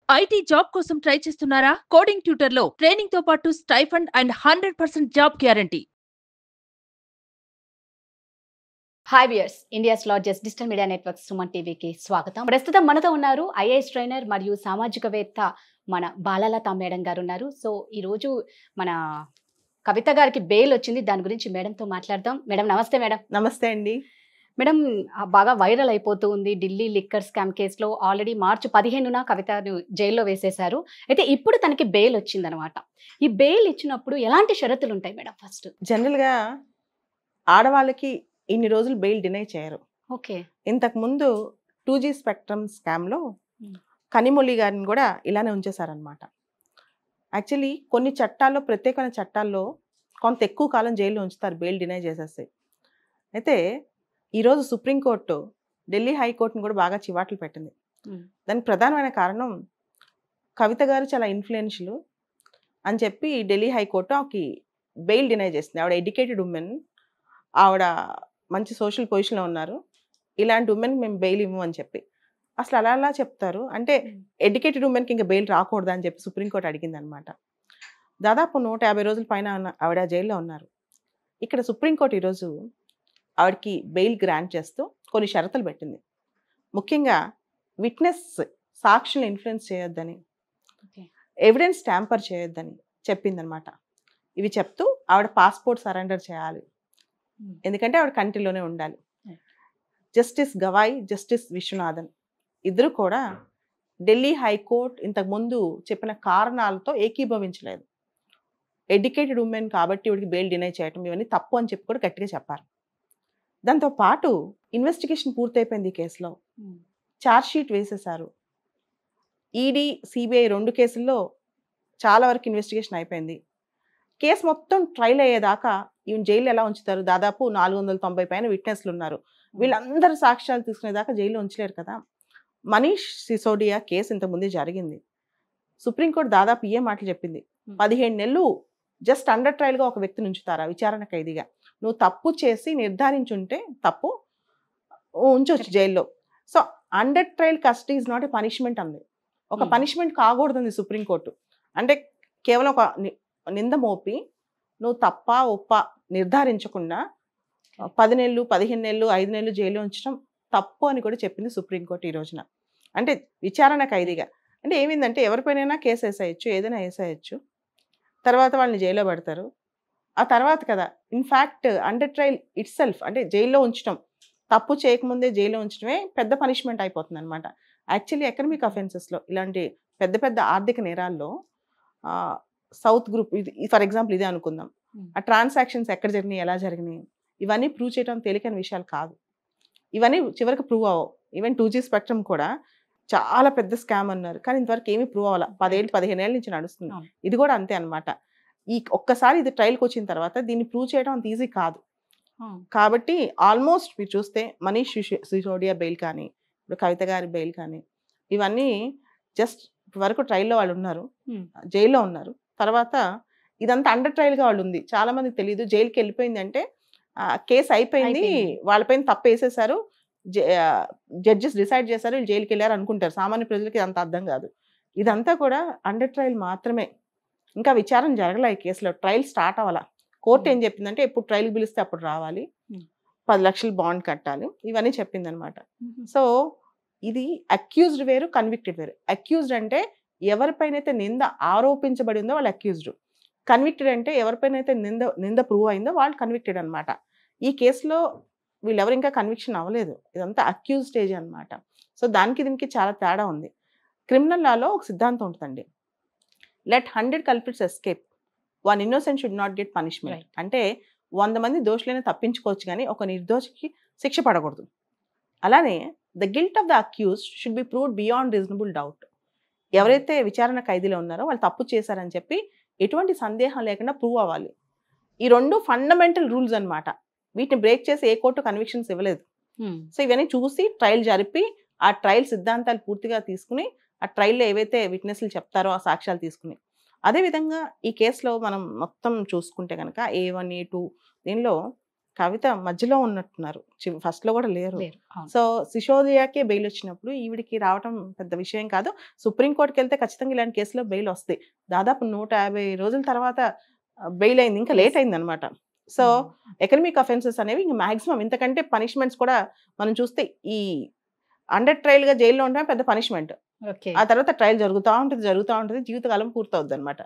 IT job కోసం try చేస్తున్నారా? Coding ట్యూటర్లో training తో పాటు stipend and 100% job guarantee. Hi viewers, India's largest digital media network Suman టీవీకి స్వాగతం. ప్రస్తుతం మనతో ఉన్నారు ఐఏఎస్ ట్రైనర్ మరియు సామాజికవేత్త మన బాలలత మేడం గారు ఉన్నారు. సో ఈ రోజు మన కవిత గారికి బెయిల్ వచ్చింది, దాని గురించి మేడంతో మాట్లాడదాం. మేడం నమస్తే. మేడం నమస్తే అండి. మేడం బాగా వైరల్ అయిపోతూ ఉంది ఢిల్లీ లిక్కర్ స్కామ్ కేసులో. ఆల్రెడీ మార్చి 15న కవితను జైల్లో వేసేశారు. అయితే ఇప్పుడు తనకి బెయిల్ వచ్చిందనమాట. ఈ బెయిల్ ఇచ్చినప్పుడు ఎలాంటి షరతులు ఉంటాయి మేడం? ఫస్ట్ జనరల్గా ఆడవాళ్ళకి ఇన్ని రోజులు బెయిల్ డినై చేయరు. ఓకే. ఇంతకు ముందు 2G స్పెక్ట్రమ్ స్కామ్లో కనిమొళి గారిని కూడా ఇలానే ఉంచేశారనమాట. యాక్చువల్లీ కొన్ని చట్టాల్లో, ప్రత్యేకమైన చట్టాల్లో కొంత ఎక్కువ కాలం జైల్లో ఉంచుతారు బెయిల్ డినై చేసేసి. అయితే ఈరోజు సుప్రీంకోర్టు ఢిల్లీ హైకోర్టును కూడా బాగా చివాట్లు పెట్టింది. దానికి ప్రధానమైన కారణం కవిత గారు చాలా ఇన్ఫ్లుయెన్షియల్ అని చెప్పి ఢిల్లీ హైకోర్టు ఆమెకి బెయిల్ డినై చేసింది. ఆవిడ ఎడ్యుకేటెడ్ ఉమెన్, ఆవిడ మంచి సోషల్ పొజిషన్లో ఉన్నారు, ఇలాంటి ఉమెన్కి మేము బెయిల్ ఇవ్వము అని చెప్పి. అసలు అలా చెప్తారు అంటే ఎడ్యుకేటెడ్ ఉమెన్కి ఇంకా బెయిల్ రాకూడదా అని చెప్పి సుప్రీంకోర్టు అడిగింది అనమాట. దాదాపు 150 రోజుల పైన ఆవిడ జైల్లో ఉన్నారు. ఇక్కడ సుప్రీంకోర్టు ఈరోజు ఆవిడకి బెయిల్ గ్రాంట్ చేస్తూ కొన్ని షరతులు పెట్టింది. ముఖ్యంగా విట్నెస్ సాక్షులను ఇన్ఫ్లుయెన్స్ చేయొద్దని, ఎవిడెన్స్ ట్యాంపర్ చేయొద్దని చెప్పిందనమాట. ఇవి చెప్తూ ఆవిడ పాస్పోర్ట్ సరెండర్ చేయాలి, ఎందుకంటే ఆవిడ కంట్రీలోనే ఉండాలి. జస్టిస్ గవాయ్, జస్టిస్ విశ్వనాథన్ ఇద్దరు కూడా ఢిల్లీ హైకోర్టు ఇంతకుముందు చెప్పిన కారణాలతో ఏకీభవించలేదు. ఎడ్యుకేటెడ్ ఉమెన్ కాబట్టి ఇవిడికి బెయిల్ డినై చేయటం ఇవన్నీ తప్పు అని చెప్పి కూడా గట్టిగా చెప్పారు. దాంతో పాటు ఇన్వెస్టిగేషన్ పూర్తయిపోయింది. ఈ కేసులో ఛార్జ్ షీట్ వేసేశారు. ఈడీ, సిబిఐ 2 కేసుల్లో చాలా వరకు ఇన్వెస్టిగేషన్ అయిపోయింది. కేసు మొత్తం ట్రయల్ అయ్యేదాకా ఈవెన్ జైలు ఎలా ఉంచుతారు? దాదాపు 490 పైన విట్నెస్లు ఉన్నారు. వీళ్ళందరూ సాక్ష్యాలు తీసుకునేదాకా జైల్లో ఉంచలేరు కదా. మనీష్ సిసోడియా కేసు ఇంతకుముందే జరిగింది. సుప్రీంకోర్టు దాదాపు ఏ మాటలు చెప్పింది, 15 నెలలు జస్ట్ అండర్ ట్రయల్గా ఒక వ్యక్తిని ఉంచుతారా విచారణ ఖైదీగా? నువ్వు తప్పు చేసి నిర్ధారించుంటే తప్పు ఉంచవచ్చు జైల్లో. So under trial custody is not a punishment అంది. ఒక పనిష్మెంట్ కాకూడదంది సుప్రీంకోర్టు. అంటే కేవలం ఒక నింద మోపి నువ్వు తప్ప ఒప్ప నిర్ధారించకుండా 10 నెలలు, 15 నెలలు, 5 నెలలు జైల్లో ఉంచడం తప్పు అని కూడా చెప్పింది సుప్రీంకోర్టు ఈ రోజున. అంటే విచారణ ఖైదీగా అంటే ఏమైందంటే ఎవరిపైనైనా కేసు వేసేయచ్చు, ఏదైనా వేసేయచ్చు, తర్వాత వాళ్ళని జైల్లో పెడతారు. ఆ తర్వాత కదా in fact under trial it self అంటే జైల్లో ఉంచడం, తప్పు చేయకముందే జైల్లో ఉంచడమే పెద్ద పనిష్మెంట్ అయిపోతుంది అనమాట. యాక్చువల్లీ ఎకనమిక్ అఫెన్సెస్లో, ఇలాంటి పెద్ద పెద్ద ఆర్థిక నేరాల్లో సౌత్ గ్రూప్ ఇది ఫర్ ఎగ్జాంపుల్ ఇదే అనుకుందాం. ఆ ట్రాన్సాక్షన్స్ ఎక్కడ జరిగినాయి, ఎలా జరిగినాయి, ఇవన్నీ ప్రూవ్ చేయడం తేలికైన విషయాలు కాదు. ఇవన్నీ చివరికి ప్రూవ్ అవ్వవు. ఈవెన్ 2G స్పెక్ట్రమ్ కూడా చాలా పెద్ద స్కామ్ అన్నారు, కానీ ఇంతవరకు ఏమీ ప్రూవ్ అవ్వాలి. 10-15 ఏళ్ళ నుంచి నడుస్తుంది. ఇది కూడా అంతే అనమాట. ఈ ఒక్కసారి ఇది ట్రయల్కి వచ్చిన తర్వాత దీన్ని ప్రూవ్ చేయడం అంత ఈజీ కాదు. కాబట్టి ఆల్మోస్ట్ మీరు చూస్తే మనీష్ సిసోడియా బెయిల్ కానీ, ఇప్పుడు కవిత గారి బెయిల్ కానీ, ఇవన్నీ జస్ట్ వరకు ట్రయల్లో వాళ్ళు ఉన్నారు, జైల్లో ఉన్నారు. తర్వాత ఇదంతా అండర్ ట్రయల్గా వాళ్ళు ఉంది. చాలా మందికి తెలియదు. జైలుకి వెళ్ళిపోయింది అంటే కేసు అయిపోయింది, వాళ్ళపైన తప్పు వేసేసారు, జడ్జెస్ డిసైడ్ చేశారు, వీళ్ళు జైలుకి వెళ్ళారు అనుకుంటారు. సామాన్య ప్రజలకి ఇదంతా అర్థం కాదు. ఇదంతా కూడా అండర్ ట్రయల్ మాత్రమే. ఇంకా విచారణ జరగలే ఈ కేసులో, ట్రయల్ స్టార్ట్ అవ్వాల. కోర్టు ఏం చెప్పిందంటే ఎప్పుడు ట్రయల్ పిలిస్తే అప్పుడు రావాలి, 10 లక్షలు బాండ్ కట్టాలి, ఇవన్నీ చెప్పింది అనమాట. సో ఇది అక్యూజ్డ్ వేరు, కన్విక్టెడ్ వేరు. అక్యూజ్డ్ అంటే ఎవరిపైనైతే నింద ఆరోపించబడి ఉందో వాళ్ళు అక్యూజ్డ్. కన్విక్టెడ్ అంటే ఎవరిపైనైతే నింద ప్రూవ్ అయిందో వాళ్ళు కన్విక్టెడ్ అనమాట. ఈ కేసులో వీళ్ళెవరు ఇంకా కన్విక్షన్ అవ్వలేదు. ఇదంతా అక్యూజ్ స్టేజ్ అనమాట. సో దానికి దీనికి చాలా తేడా ఉంది. క్రిమినల్ లాలో ఒక సిద్ధాంతం ఉంటుందండి, let 100 culprits escape, 1 innocent should not get punishment. అంటే 100 మంది దోషులైనా తప్పించుకోవచ్చు, కానీ ఒక నిర్దోషికి శిక్ష పడకూడదు. అలానే the guilt of the accuse should be proved beyond reasonable doubt. ఎవరైతే విచారణ ఖైదీలో ఉన్నారో వాళ్ళు తప్పు చేశారని చెప్పి ఎటువంటి సందేహం లేకుండా ప్రూవ్ అవ్వాలి. ఈ 2 ఫండమెంటల్ రూల్స్ అనమాట. వీటిని బ్రేక్ చేసి ఏ కోర్టు కన్విక్షన్స్ ఇవ్వలేదు. సో ఇవన్నీ చూసి ట్రయల్ జరిపి ఆ ట్రయల్ సిద్ధాంతాలు పూర్తిగా తీసుకుని ఆ ట్రయల్లో ఏవైతే విట్నెస్లు చెప్తారో ఆ సాక్ష్యాలు తీసుకుని, అదేవిధంగా ఈ కేసులో మనం మొత్తం చూసుకుంటే కనుక A1, A2 దీనిలో కవిత మధ్యలో ఉన్నట్టున్నారు, ఫస్ట్ లో కూడా లేరు. లేరు. అవును. సో సిసోదియాకే బెయిల్ వచ్చినప్పుడు ఈవిడికి రావటం పెద్ద విషయం కాదు. సుప్రీంకోర్టుకి వెళ్తే ఖచ్చితంగా ఇలాంటి కేసులో బెయిల్ వస్తాయి. దాదాపు 150 రోజుల తర్వాత బెయిల్ అయింది, ఇంకా లేట్ అయింది అనమాట. సో ఎకనమిక్ అఫెన్సెస్ అనేవి ఇంకా మాక్సిమం ఇంతకంటే పనిష్మెంట్స్ కూడా మనం చూస్తే ఈ అండర్ ట్రయల్ గా జైల్లో ఉండడం పెద్ద పనిష్మెంట్. ఓకే. ఆ తర్వాత ట్రయల్ జరుగుతూ ఉంటుంది, జీవితకాలం పూర్తవుద్ది అనమాట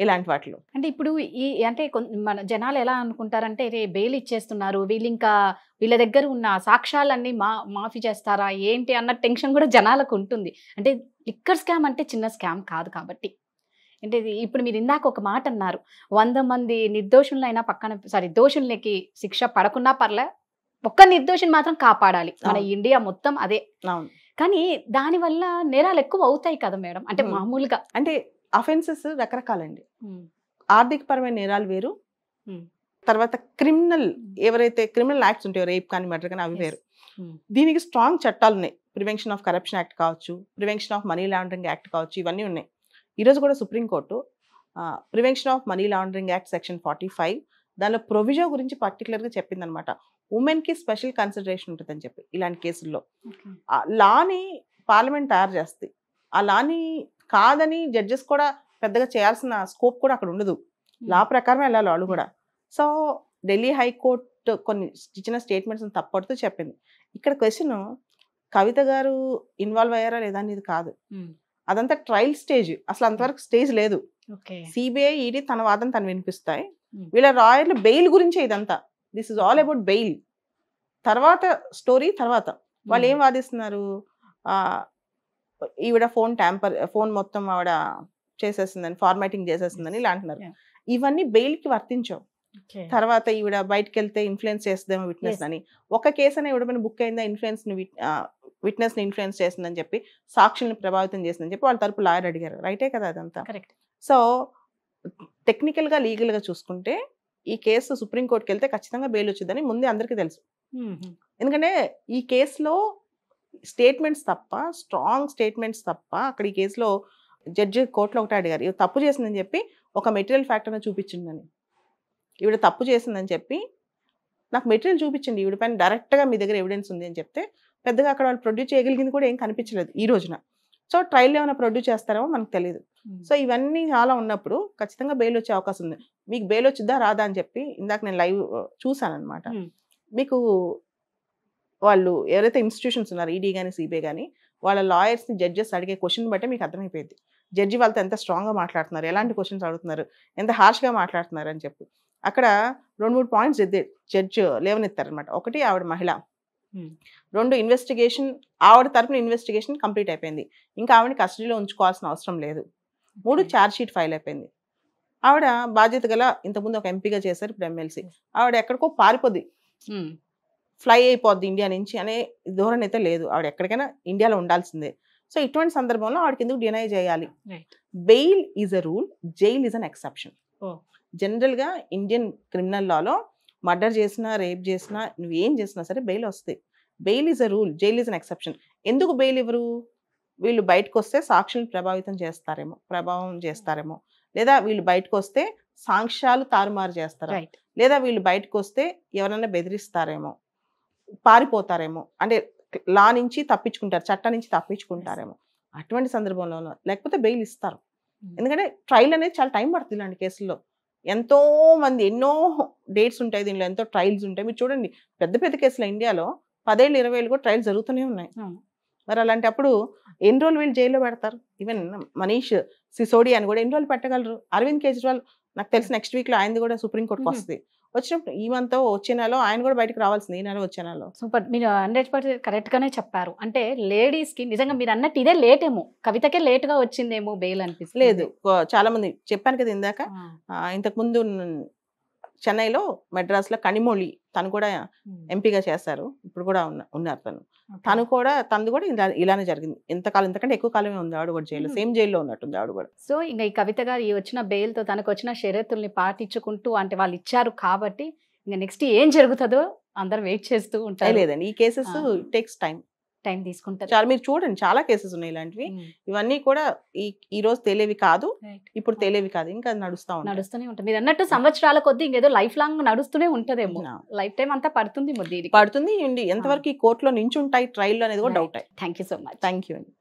ఇలాంటి వాటిలో. అంటే ఇప్పుడు ఈ అంటే మన జనాలు ఎలా అనుకుంటారంటే రే బెయిల్ ఇచ్చేస్తున్నారు, వీళ్ళు ఇంకా వీళ్ళ దగ్గర ఉన్న సాక్ష్యాలన్నీ మాఫీ చేస్తారా ఏంటి అన్న టెన్షన్ కూడా జనాలకు ఉంటుంది. అంటే లిక్కర్ స్కామ్ అంటే చిన్న స్కామ్ కాదు కాబట్టి. అంటే ఇప్పుడు మీరు ఇందాక ఒక మాట అన్నారు, 100 మంది నిర్దోషులైనా దోషులకి శిక్ష పడకున్నా పర్లే, ఒక్క నిర్దోషిని మాత్రం కాపాడాలి. మన ఇండియా మొత్తం అదే. అవును. కానీ దానివల్ల నేరాలు ఎక్కువ అవుతాయి కదా మేడం, అంటే మామూలుగా. అంటే అఫెన్సెస్ రకరకాలండి. ఆర్థిక పరమైన నేరాలు వేరు, తర్వాత క్రిమినల్ ఎవరైతే క్రిమినల్ యాక్ట్స్ ఉంటాయో, రేప్ కానీ మర్డర్ కానీ, అవి వేరు. దీనికి స్ట్రాంగ్ చట్టాలు ఉన్నాయి. ప్రివెన్షన్ ఆఫ్ కరప్షన్ యాక్ట్ కావచ్చు, prevention of money laundering act కావచ్చు, ఇవన్నీ ఉన్నాయి. ఈరోజు కూడా supreme court prevention of money laundering act section 45 దానిలో ప్రొవిజన్ గురించి పర్టికులర్గా చెప్పిందనమాట. ఉమెన్కి స్పెషల్ కన్సిడరేషన్ ఉంటుందని చెప్పి ఇలాంటి కేసుల్లో. ఆ లాని పార్లమెంట్ తయారు చేస్తుంది. ఆ లాని కాదని జడ్జెస్ కూడా పెద్దగా చేయాల్సిన స్కోప్ కూడా అక్కడ ఉండదు. లా ప్రకారం వెళ్ళాలి వాళ్ళు కూడా. సో ఢిల్లీ హైకోర్టు కొన్ని ఇచ్చిన స్టేట్మెంట్స్ తప్పడుతూ చెప్పింది. ఇక్కడ క్వశ్చన్ కవిత గారు ఇన్వాల్వ్ అయ్యారా లేదా అనేది కాదు, అదంతా ట్రయల్ స్టేజ్. అసలు అంతవరకు స్టేజ్ లేదు. సిబిఐ ఈడీ తన వాదన తను వినిపిస్తాయి. వీళ్ళ లాయర్లు బెయిల్ గురించే ఇదంతా. This is all about bail. తర్వాత స్టోరీ తర్వాత వాళ్ళు ఏం వాదిస్తున్నారు, ఈవిడ ఫోన్ మొత్తం ఆవిడ చేసేసిందని, ఫార్మాటింగ్ చేసేసిందని ఇలా అంటున్నారు. ఇవన్నీ బెయిల్ కి వర్తించవు. తర్వాత ఈవిడ బయటకు వెళ్తే ఇన్ఫ్లుయెన్స్ చేస్తుందేమో విట్నెస్ అని, ఒక కేసు అనే ఈవిడ బుక్ అయిందా విట్నెస్ ని ఇన్ఫ్లుయెన్స్ చేస్తుందని చెప్పి, సాక్షుల్ని ప్రభావితం చేసిందని చెప్పి వాళ్ళ తరపు లాయర్ అడిగారు. రైటే కదా అదంతా. సో టెక్నికల్ గా లీగల్ గా చూసుకుంటే ఈ కేసు సుప్రీంకోర్టుకి వెళ్తే ఖచ్చితంగా బెయిల్ వచ్చిందని ముందే అందరికీ తెలుసు. ఎందుకంటే ఈ కేసులో స్టేట్మెంట్స్ తప్ప, స్ట్రాంగ్ స్టేట్మెంట్స్ తప్ప, అక్కడ ఈ కేసులో జడ్జి కోర్టులో ఒకటి అడిగారు, ఇవి తప్పు చేసిందని చెప్పి ఒక మెటీరియల్ ఫ్యాక్టర్ని చూపించిందని. ఈవిడ తప్పు చేసిందని చెప్పి నాకు మెటీరియల్ చూపించండి, ఈవిడ పైన డైరెక్ట్గా మీ దగ్గర ఎవిడెన్స్ ఉంది అని చెప్తే పెద్దగా అక్కడ వాళ్ళు ప్రొడ్యూస్ చేయగలిగింది కూడా ఏం కనిపించలేదు ఈ రోజున. సో ట్రయల్ ఏమైనా ప్రొడ్యూస్ చేస్తారేమో మనకు తెలియదు. సో ఇవన్నీ చాలా ఉన్నప్పుడు ఖచ్చితంగా బెయిల్ వచ్చే అవకాశం ఉంది. మీకు బెయిల్ వచ్చిద్దా రాదా అని చెప్పి ఇందాక నేను లైవ్ చూసాను అనమాట. మీకు వాళ్ళు ఎవరైతే ఇన్స్టిట్యూషన్స్ ఉన్నారు, ఈడీ కానీ సిబిఐ కానీ, వాళ్ళ లాయర్స్ని జడ్జెస్ అడిగే క్వశ్చన్ బట్టే మీకు అర్థమైపోయింది జడ్జి వాళ్ళతో ఎంత స్ట్రాంగ్గా మాట్లాడుతున్నారు, ఎలాంటి క్వశ్చన్స్ అడుగుతున్నారు, ఎంత హార్ష్గా మాట్లాడుతున్నారు అని చెప్పి. అక్కడ 2-3 పాయింట్స్ జడ్జి లేవనెత్తారనమాట. ఒకటి, ఆవిడ మహిళ. 2, ఇన్వెస్టిగేషన్, ఆవిడ తరపున ఇన్వెస్టిగేషన్ కంప్లీట్ అయిపోయింది, ఇంకా ఆవిడని కస్టడీలో ఉంచుకోవాల్సిన అవసరం లేదు. 3, ఛార్జ్ షీట్ ఫైల్ అయిపోయింది. ఆవిడ బాధ్యత గల, ఇంతకుముందు ఒక ఎంపీగా చేశారు, ఇప్పుడు ఎమ్మెల్సీ. ఆవిడ ఎక్కడికో పారిపోద్ది, ఫ్లై అయిపోద్ది ఇండియా నుంచి అనే ధోరణి అయితే లేదు. ఆవిడ ఎక్కడికైనా ఇండియాలో ఉండాల్సిందే. సో ఇటువంటి సందర్భంలో ఆవిడకి ఎందుకు డినై చేయాలి? Bail is a rule, jail is an exception. జనరల్గా ఇండియన్ క్రిమినల్ లాలో మర్డర్ చేసినా, రేప్ చేసినా, నువ్వేం చేసినా సరే బెయిల్ వస్తాయి. Bail is a rule, jail is an exception. ఎందుకు బెయిల్ ఇవ్వరు? వీళ్ళు బయటకు వస్తే సాక్షులను ప్రభావం చేస్తారేమో, లేదా వీళ్ళు బయటకు వస్తే సాక్ష్యాలు తారుమారు చేస్తారా, లేదా వీళ్ళు బయటకు వస్తే ఎవరైనా బెదిరిస్తారేమో, పారిపోతారేమో, అంటే లా నుంచి తప్పించుకుంటారు, చట్టం నుంచి తప్పించుకుంటారేమో. అటువంటి సందర్భంలో లేకపోతే బెయిల్ ఇస్తారు. ఎందుకంటే ట్రయల్ అనేది చాలా టైం పడుతుంది ఇలాంటి కేసుల్లో. ఎంతో మంది, ఎన్నో డేట్స్ ఉంటాయి దీనిలో, ఎంతో ట్రయల్స్ ఉంటాయి. మీరు చూడండి, పెద్ద పెద్ద కేసులు ఇండియాలో 10 ఏళ్ళు 20 ఏళ్ళు కూడా ట్రయల్స్ జరుగుతూనే ఉన్నాయి. మరి అలాంటప్పుడు ఎన్ని రోజులు వీళ్ళు జైల్లో పెడతారు? ఈవెన్ మనీష్ సిసోడియా అని కూడా ఎన్ని రోజులు పెట్టగలరు? అరవింద్ కేజ్రీవాల్ నాకు తెలిసి నెక్స్ట్ వీక్లో ఆయనది కూడా సుప్రీంకోర్టుకి వస్తుంది. వచ్చినప్పుడు ఈ మంత్ వచ్చే నెలలో ఆయన కూడా బయటకు రావాల్సింది, ఈ నెల వచ్చే నెలలో. సూపర్, మీరు 100% కరెక్ట్ గానే చెప్పారు. అంటే లేడీస్ కి నిజంగా మీరు అన్నట్టు ఇదే లేట్ ఏమో, కవితకే లేట్ గా వచ్చిందేమో బెయిల్ అనిపిస్తుంది. లేదు, చాలా మంది చెప్పాను కదా ఇందాక, ఇంతకు ముందు చెన్నైలో, మెడ్రాస్లో కనిమొళి, తను కూడా ఎంపీగా చేశారు, ఇప్పుడు కూడా ఉన్నారు తను కూడా, తనది కూడా ఇలానే జరిగింది. ఎంతకాలం, ఇంతకంటే ఎక్కువ కాలమే ఉంది ఆవిడ కూడా జైల్లో, సేమ్ జైల్లో ఉన్నట్టుంది ఆవిడ కూడా. సో ఇంకా ఈ కవిత గారు ఈ వచ్చిన బెయిల్ తో తనకు వచ్చిన షరతుల్ని పాటించుకుంటూ, అంటే వాళ్ళు ఇచ్చారు కాబట్టి ఇంకా నెక్స్ట్ ఏం జరుగుతుందో అందరు వెయిట్ చేస్తూ ఉంటారు. లేదండి, ఈ కేసెస్ టేక్స్ టైం. టైం తీసుకుంటారు. చాలా మీరు చూడండి, చాలా కేసెస్ ఉన్నాయి ఇలాంటివి. ఇవన్నీ కూడా ఈ రోజు తెలియవి కాదు, ఇప్పుడు తెలియవి కాదు, ఇంకా అది నడుస్తూనే ఉంటుంది. మీరు అన్నట్టు సంవత్సరాల కొద్ది ఇంకేదో లైఫ్ లాంగ్ నడుస్తూనే ఉంటదేమో, లైఫ్ టైం అంతా పడుతుంది పడుతుంది. ఎంతవరకు ఈ కోర్టులో నించుంటాయి ట్రయల్ అనేది కూడా doubt. Thank you so much. Thank you అండి.